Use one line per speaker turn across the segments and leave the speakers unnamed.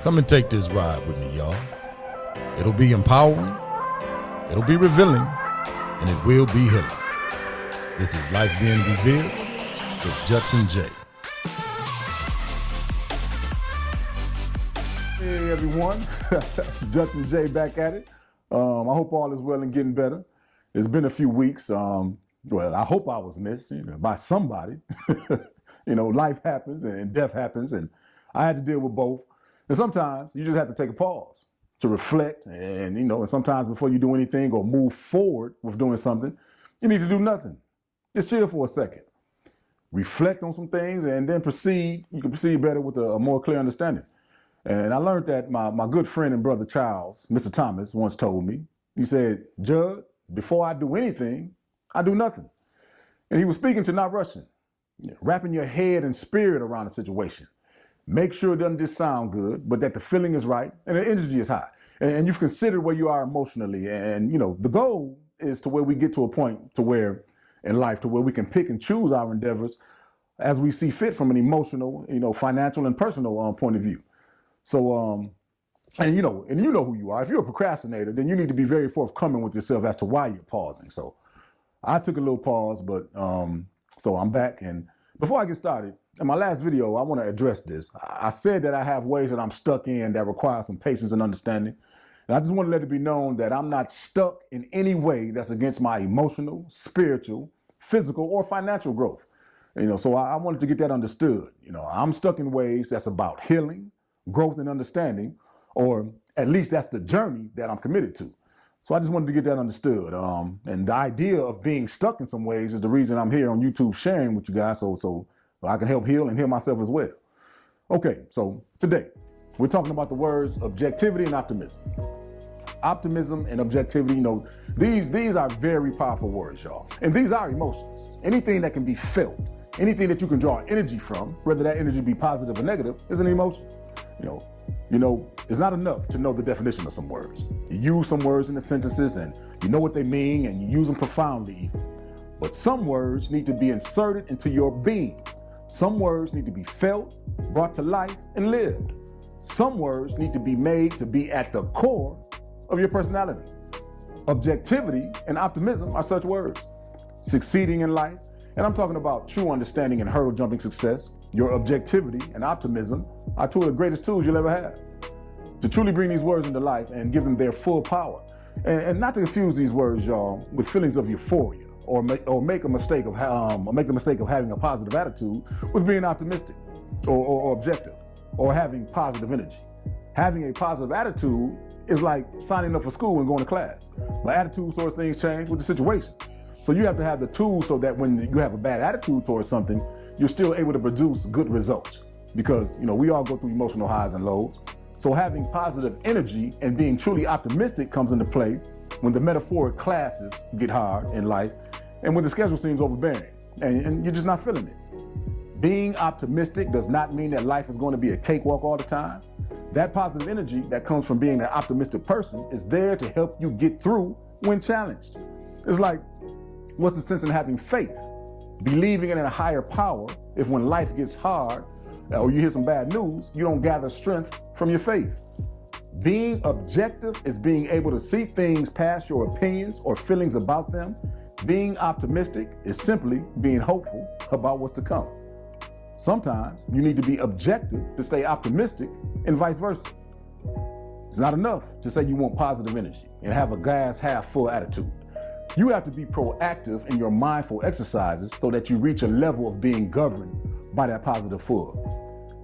Come and take this ride with me, y'all. It'll be empowering, it'll be revealing, and it will be healing. This is Life Being Revealed with Judson Jaye.
Hey everyone, Judson Jaye back at it. I hope all is well and getting better. It's been a few weeks. Well, I hope I was missed by somebody. Life happens and death happens, and I had to deal with both. And sometimes you just have to take a pause to reflect, and sometimes before you do anything or move forward with doing something, you need to do nothing. Just chill for a second. Reflect on some things and then proceed. You can proceed better with a more clear understanding. And I learned that my good friend and brother Charles, Mr. Thomas, once told me, he said, "Judd, before I do anything, I do nothing." And he was speaking to not rushing, wrapping your head and spirit around a situation. Make sure it doesn't just sound good, but that the feeling is right and the energy is high. And you've considered where you are emotionally. And, the goal is to where we get to a point to where in life to where we can pick and choose our endeavors as we see fit from an emotional, financial and personal point of view. So, and you know who you are. If you're a procrastinator, then you need to be very forthcoming with yourself as to why you're pausing. So I took a little pause, but so I'm back. And before I get started, in my last video, I want to address this. I said that I have ways that I'm stuck in that require some patience and understanding. And I just want to let it be known that I'm not stuck in any way that's against my emotional, spiritual, physical, or financial growth. So I wanted to get that understood. I'm stuck in ways that's about healing, growth, and understanding, or at least that's the journey that I'm committed to. So I just wanted to get that understood. And the idea of being stuck in some ways is the reason I'm here on YouTube sharing with you guys so I can help heal and heal myself as well. Okay, so today we're talking about the words objectivity and optimism. Optimism and objectivity, these are very powerful words, y'all. And these are emotions. Anything that can be felt, anything that you can draw energy from, whether that energy be positive or negative, is an emotion. It's not enough to know the definition of some words. You use some words in the sentences and you know what they mean and you use them profoundly even. But some words need to be inserted into your being. Some words need to be felt, brought to life, and lived. Some words need to be made to be at the core of your personality. Objectivity and optimism are such words. Succeeding in life, and I'm talking about true understanding and hurdle jumping success. Your objectivity and optimism are two of the greatest tools you'll ever have to truly bring these words into life and give them their full power. And not to confuse these words, y'all, with feelings of euphoria or make the mistake of having a positive attitude with being optimistic or objective or having positive energy. Having a positive attitude is like signing up for school and going to class. My attitude towards things change with the situation. So you have to have the tools so that when you have a bad attitude towards something, you're still able to produce good results. Because, we all go through emotional highs and lows. So having positive energy and being truly optimistic comes into play when the metaphoric classes get hard in life and when the schedule seems overbearing and you're just not feeling it. Being optimistic does not mean that life is going to be a cakewalk all the time. That positive energy that comes from being an optimistic person is there to help you get through when challenged. It's like, what's the sense in having faith? Believing in a higher power if when life gets hard or you hear some bad news, you don't gather strength from your faith. Being objective is being able to see things past your opinions or feelings about them. Being optimistic is simply being hopeful about what's to come. Sometimes you need to be objective to stay optimistic and vice versa. It's not enough to say you want positive energy and have a glass half full attitude. You have to be proactive in your mindful exercises so that you reach a level of being governed by that positive full.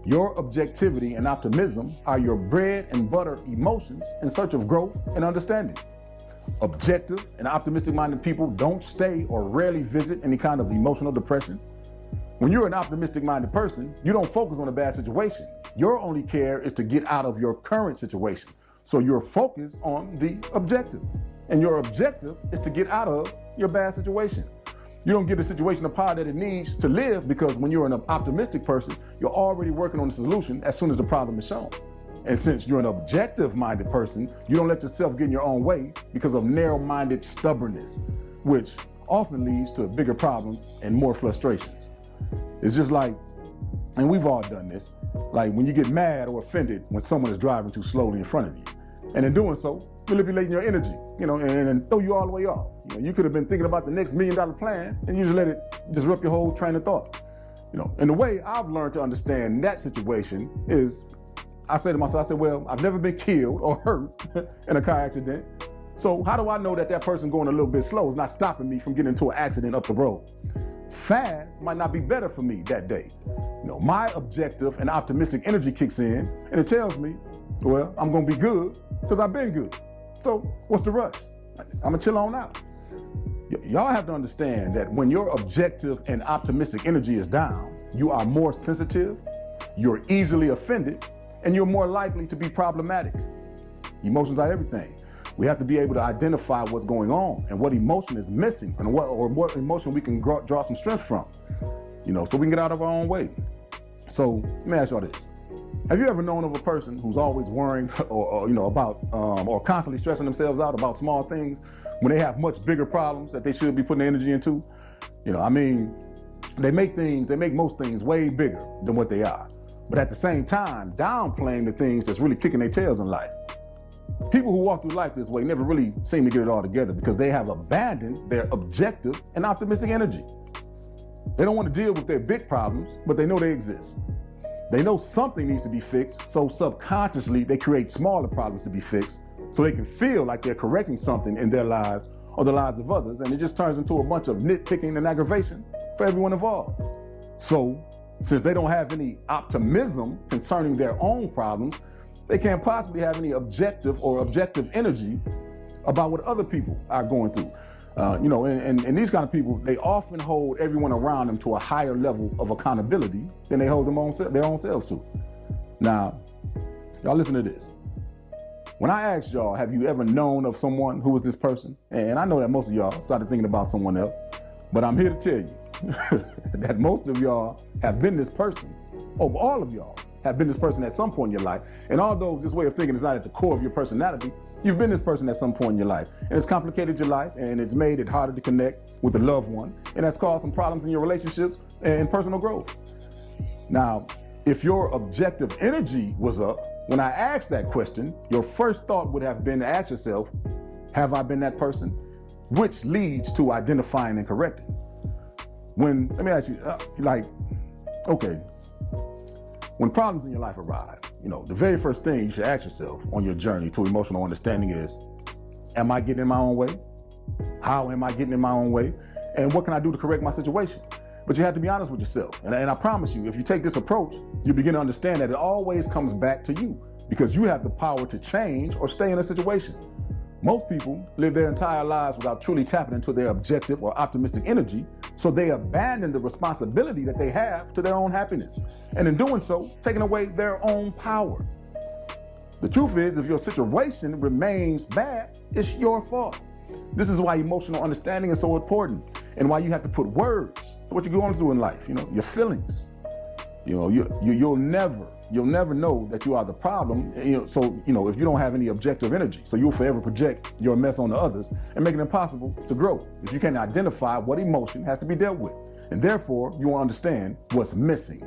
Your objectivity and optimism are your bread and butter emotions in search of growth and understanding. Objective and optimistic-minded people don't stay or rarely visit any kind of emotional depression. When you're an optimistic-minded person, you don't focus on a bad situation. Your only care is to get out of your current situation. So you're focused on the objective. And your objective is to get out of your bad situation. You don't give the situation the power that it needs to live because when you're an optimistic person, you're already working on the solution as soon as the problem is shown. And since you're an objective-minded person, you don't let yourself get in your own way because of narrow-minded stubbornness, which often leads to bigger problems and more frustrations. It's just like And we've all done this. Like when you get mad or offended when someone is driving too slowly in front of you. And in doing so, manipulating your energy, and throw you all the way off. You could have been thinking about the next $1 million plan and you just let it disrupt your whole train of thought. And the way I've learned to understand that situation is, I say to myself, well, I've never been killed or hurt in a car accident. So how do I know that that person going a little bit slow is not stopping me from getting into an accident up the road? Fast might not be better for me that day. My objective and optimistic energy kicks in and it tells me, well, I'm gonna be good because I've been good. So what's the rush? I'm gonna chill on out. Y'all have to understand that when your objective and optimistic energy is down, you are more sensitive, you're easily offended, and you're more likely to be problematic. Emotions are everything. We have to be able to identify what's going on and what emotion is missing and what emotion we can draw some strength from, so we can get out of our own way. So let me ask y'all this. Have you ever known of a person who's always worrying or constantly stressing themselves out about small things when they have much bigger problems that they should be putting their energy into? They make most things way bigger than what they are. But at the same time, downplaying the things that's really kicking their tails in life. People who walk through life this way never really seem to get it all together because they have abandoned their objective and optimistic energy. They don't want to deal with their big problems, but they know they exist. They know something needs to be fixed, so subconsciously they create smaller problems to be fixed so they can feel like they're correcting something in their lives or the lives of others, and it just turns into a bunch of nitpicking and aggravation for everyone involved. So, since they don't have any optimism concerning their own problems, they can't possibly have any objective energy about what other people are going through. And these kind of people, they often hold everyone around them to a higher level of accountability than they hold their own selves to. Now, y'all listen to this. When I asked y'all, have you ever known of someone who was this person? And I know that most of y'all started thinking about someone else, but I'm here to tell you that most of y'all have been this person. Over all of y'all have been this person at some point in your life. And although this way of thinking is not at the core of your personality, you've been this person at some point in your life. And it's complicated your life, and it's made it harder to connect with a loved one. And that's caused some problems in your relationships and personal growth. Now, if your objective energy was up, when I asked that question, your first thought would have been to ask yourself, have I been that person? Which leads to identifying and correcting. Let me ask you, when problems in your life arrive, the very first thing you should ask yourself on your journey to emotional understanding is, am I getting in my own way? How am I getting in my own way? And what can I do to correct my situation? But you have to be honest with yourself. And I promise you, if you take this approach, you begin to understand that it always comes back to you because you have the power to change or stay in a situation. Most people live their entire lives without truly tapping into their objective or optimistic energy, so they abandon the responsibility that they have to their own happiness. And in doing so, taking away their own power. The truth is, if your situation remains bad, it's your fault. This is why emotional understanding is so important and why you have to put words to what you're going through in life, your feelings. You'll never know that you are the problem. So if you don't have any objective energy, so you'll forever project your mess on the others and make it impossible to grow if you can't identify what emotion has to be dealt with. And therefore, you won't understand what's missing.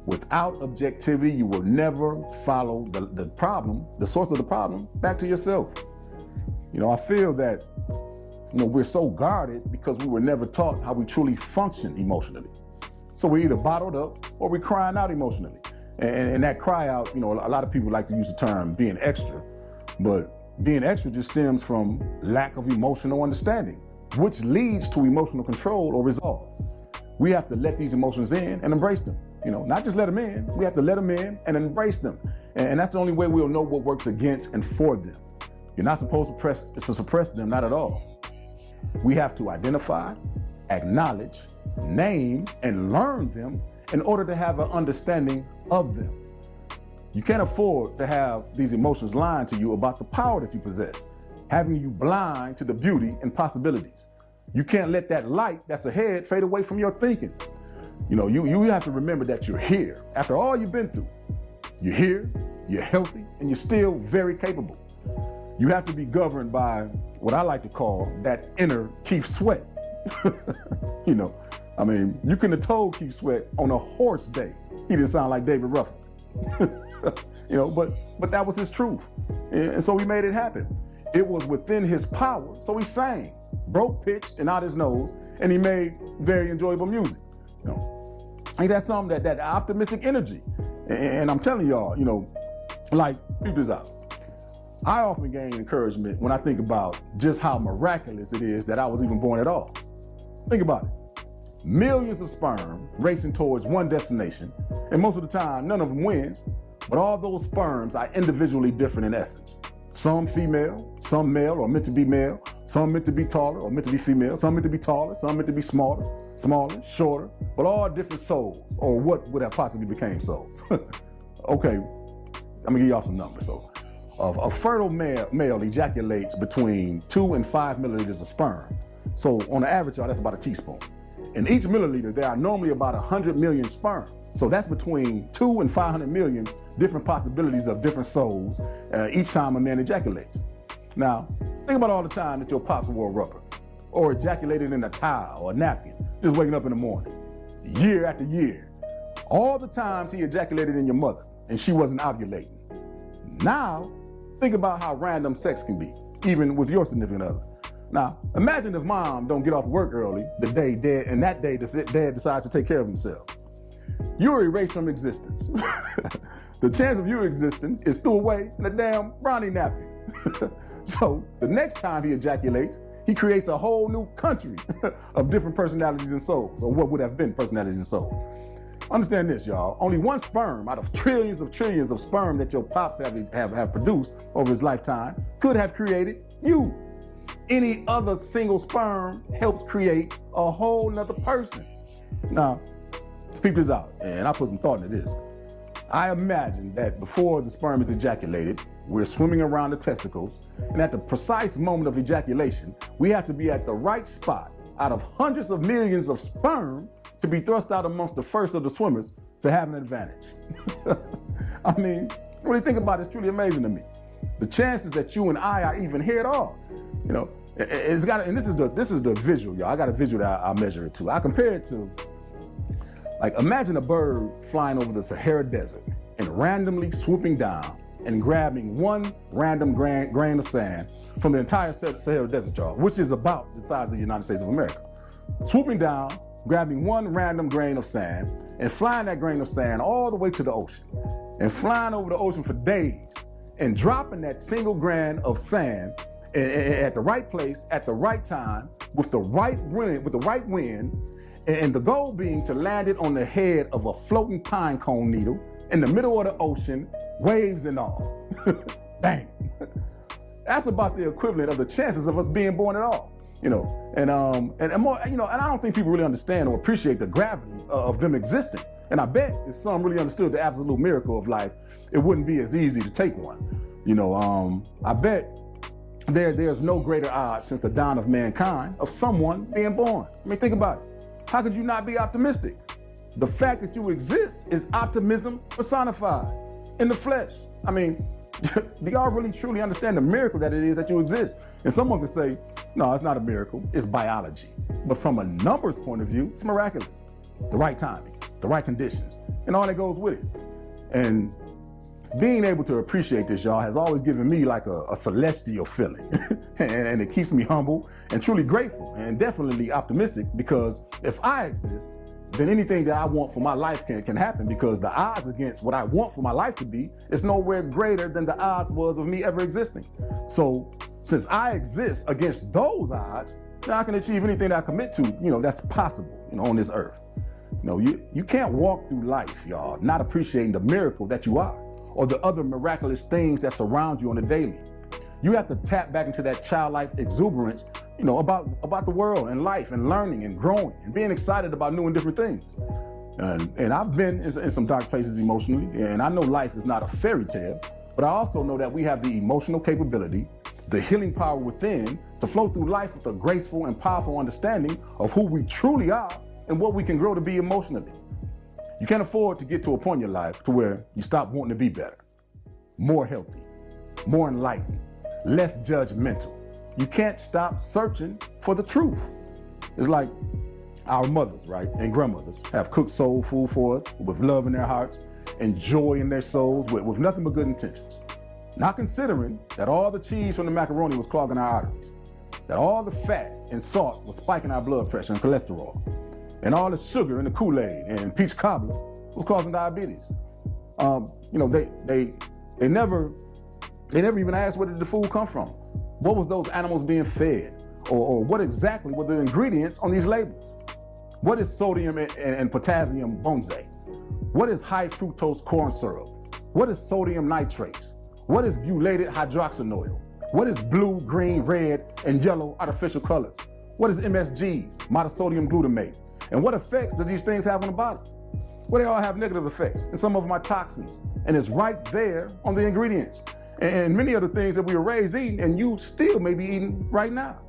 Without objectivity, you will never follow the problem, the source of the problem, back to yourself. I feel that we're so guarded because we were never taught how we truly function emotionally. So we're either bottled up or we're crying out emotionally. And that cry out, a lot of people like to use the term being extra, but being extra just stems from lack of emotional understanding, which leads to emotional control or resolve. We have to let these emotions in and embrace them. Not just let them in, we have to let them in and embrace them. And that's the only way we'll know what works against and for them. You're not supposed to suppress them, not at all. We have to identify, acknowledge, name, and learn them in order to have an understanding of them. You can't afford to have these emotions lying to you about the power that you possess, having you blind to the beauty and possibilities. You can't let that light that's ahead fade away from your thinking. You have to remember that you're here. After all you've been through, you're here, you're healthy, and you're still very capable. You have to be governed by what I like to call that inner Keith Sweat. You couldn't have told Keith Sweat on a horse day, He didn't sound like David Ruffin. But that was his truth. And so he made it happen. It was within his power, so he sang, broke, pitched, and out his nose, and he made very enjoyable music. I think that's something that optimistic energy. And I'm telling y'all, like, peep this out. I often gain encouragement when I think about just how miraculous it is that I was even born at all. Think about it. Millions of sperm racing towards one destination, and most of the time, none of them wins, but all those sperms are individually different in essence. Some female, some male or meant to be male, some meant to be taller or meant to be female, some meant to be taller, some meant to be smaller, shorter, but all different souls, or what would have possibly became souls. Okay, I'm gonna give y'all some numbers. So, a fertile male ejaculates between 2 and 5 milliliters of sperm. So on the average, y'all, that's about a teaspoon. In each milliliter, there are normally about 100 million sperm. So that's between 2 and 500 million different possibilities of different souls each time a man ejaculates. Now, think about all the time that your pops wore a rubber, or ejaculated in a towel or a napkin, just waking up in the morning, year after year. All the times he ejaculated in your mother and she wasn't ovulating. Now, think about how random sex can be, even with your significant other. Now, imagine if mom don't get off work early the day dad, and that day dad decides to take care of himself. You're erased from existence. The chance of you existing is threw away in a damn brownie napkin. So the next time he ejaculates, he creates a whole new country of different personalities and souls, or what would have been personalities and souls. Understand this, y'all. Only one sperm out of trillions of sperm that your pops have produced over his lifetime could have created you. Any other single sperm helps create a whole nother person. Now, peep this out, and I put some thought into this. I imagine that before the sperm is ejaculated, we're swimming around the testicles, and at the precise moment of ejaculation, we have to be at the right spot out of hundreds of millions of sperm to be thrust out amongst the first of the swimmers to have an advantage. I mean, when you think about it, it's truly amazing to me. The chances that you and I are even here at all, it's got, and this is the visual, y'all. I got a visual that I measure it to. I compare it to, like, imagine a bird flying over the Sahara Desert and randomly swooping down and grabbing one random grain of sand from the entire Sahara Desert, y'all, which is about the size of the United States of America. Swooping down, grabbing one random grain of sand and flying that grain of sand all the way to the ocean, and flying over the ocean for days and dropping that single grain of sand at the right place at the right time with the right wind, and the goal being to land it on the head of a floating pine cone needle in the middle of the ocean, waves and all. Bang. That's about the equivalent of the chances of us being born at all. And more, and I don't think people really understand or appreciate the gravity of them existing. And I bet if some really understood the absolute miracle of life, it wouldn't be as easy to take one. I bet there's no greater odds since the dawn of mankind of someone being born. I mean, think about it. How could you not be optimistic? The fact that you exist is optimism personified in the flesh. I mean, do y'all really truly understand the miracle that it is that you exist? And someone could say, no, it's not a miracle, it's biology. But from a numbers point of view, it's miraculous. The right timing, the right conditions, and all that goes with it. And being able to appreciate this, y'all, has always given me like a celestial feeling. And it keeps me humble and truly grateful and definitely optimistic, because if I exist, then anything that I want for my life can happen, because the odds against what I want for my life to be is nowhere greater than the odds was of me ever existing. So since I exist against those odds, then I can achieve anything that I commit to, that's possible, on this earth. You can't walk through life, y'all, not appreciating the miracle that you are, or the other miraculous things that surround you on a daily. You have to tap back into that childlike exuberance, about the world and life and learning and growing and being excited about new and different things. And I've been in some dark places emotionally, and I know life is not a fairy tale, but I also know that we have the emotional capability, the healing power within, to flow through life with a graceful and powerful understanding of who we truly are and what we can grow to be emotionally. You can't afford to get to a point in your life to where you stop wanting to be better, more healthy, more enlightened, less judgmental. You can't stop searching for the truth. It's like, our mothers, right, and grandmothers have cooked soul food for us with love in their hearts and joy in their souls with nothing but good intentions. Not considering that all the cheese from the macaroni was clogging our arteries, that all the fat and salt was spiking our blood pressure and cholesterol, and all the sugar in the Kool-Aid and peach cobbler was causing diabetes. They never even asked where did the food come from. What was those animals being fed? Or what exactly were the ingredients on these labels? What is sodium and potassium benzoate? What is high fructose corn syrup? What is sodium nitrates? What is butylated hydroxyl? What is blue, green, red, and yellow artificial colors? What is MSGs, monosodium glutamate? And what effects do these things have on the body? Well, they all have negative effects, and some of them are toxins, and it's right there on the ingredients. And many of the things that we were raised eating, and you still may be eating right now.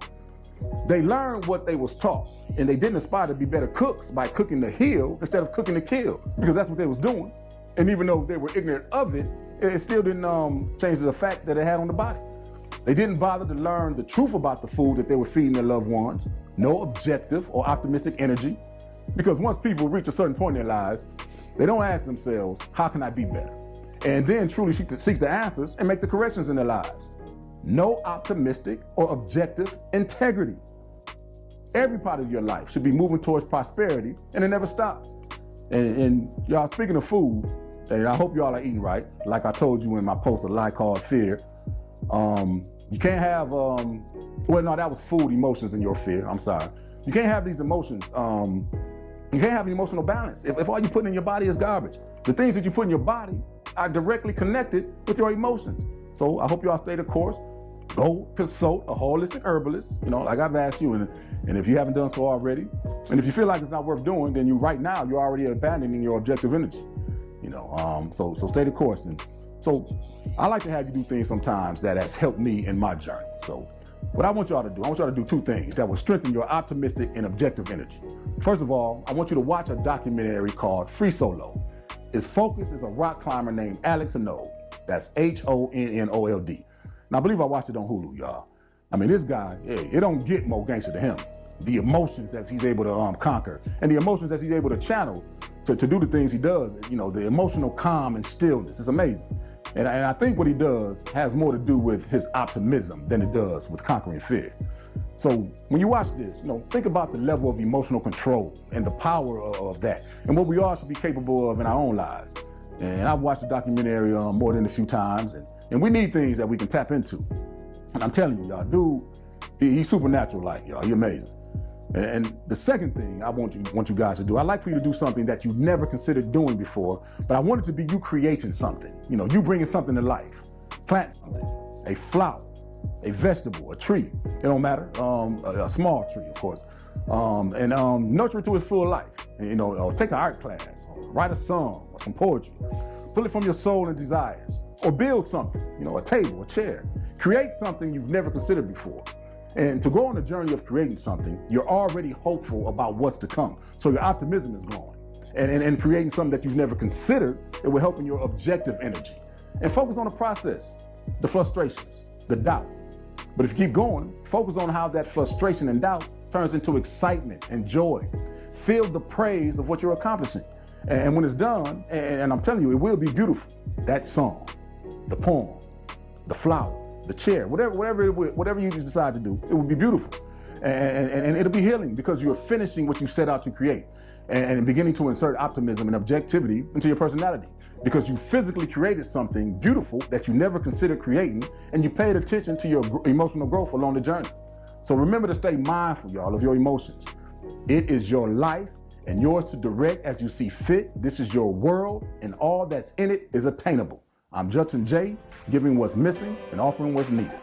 They learned what they was taught, and they didn't aspire to be better cooks by cooking to heal instead of cooking to kill, because that's what they was doing. And even though they were ignorant of it, it still didn't change the effects that it had on the body. They didn't bother to learn the truth about the food that they were feeding their loved ones, no objective or optimistic energy, because once people reach a certain point in their lives, they don't ask themselves, how can I be better? And then truly seek the answers and make the corrections in their lives. No optimistic or objective integrity. Every part of your life should be moving towards prosperity, and it never stops. And y'all, speaking of food, and I hope y'all are eating right. Like I told you in my post, a lie called fear. You can't have, that was food, emotions, and your fear. I'm sorry. You can't have these emotions. You can't have an emotional balance if all you put in your body is garbage. The things that you put in your body are directly connected with your emotions. So I hope y'all stay the course. Go consult a holistic herbalist, like I've asked you, and if you haven't done so already, and if you feel like it's not worth doing, then right now you're already abandoning your objective energy. So stay the course. And so I like to have you do things sometimes that has helped me in my journey. So what I want y'all to do two things that will strengthen your optimistic and objective energy. First of all, I want you to watch a documentary called Free Solo. Its focus is a rock climber named Alex Honnold. That's Honnold. Now, I believe I watched it on Hulu, y'all. I mean, this guy, it don't get more gangster to him. The emotions that he's able to conquer and the emotions that he's able to channel to do the things he does, the emotional calm and stillness is amazing. And I think what he does has more to do with his optimism than it does with conquering fear. So when you watch this, think about the level of emotional control and the power of that and what we all should be capable of in our own lives. And I've watched the documentary more than a few times, and we need things that we can tap into. And I'm telling you, y'all, dude, he's supernatural like, y'all. He's amazing. And the second thing I want you guys to do, I'd like for you to do something that you've never considered doing before, but I want it to be you creating something. You bringing something to life. Plant something, a flower, a vegetable, a tree. It don't matter, a small tree, of course. And nurture it to its full life. Or take an art class, or write a song, or some poetry. Pull it from your soul and desires. Or build something, a table, a chair. Create something you've never considered before. And to go on a journey of creating something, you're already hopeful about what's to come. So your optimism is growing. And creating something that you've never considered, it will help in your objective energy. And focus on the process, the frustrations, the doubt. But if you keep going, focus on how that frustration and doubt turns into excitement and joy. Feel the praise of what you're accomplishing. And when it's done, and I'm telling you, it will be beautiful. That song, the poem, the flower, the chair, whatever you decide to do, it will be beautiful. And it'll be healing because you're finishing what you set out to create and beginning to insert optimism and objectivity into your personality because you physically created something beautiful that you never considered creating and you paid attention to your emotional growth along the journey. So remember to stay mindful, y'all, of your emotions. It is your life and yours to direct as you see fit. This is your world and all that's in it is attainable. I'm Judson Jaye, giving what's missing and offering what's needed.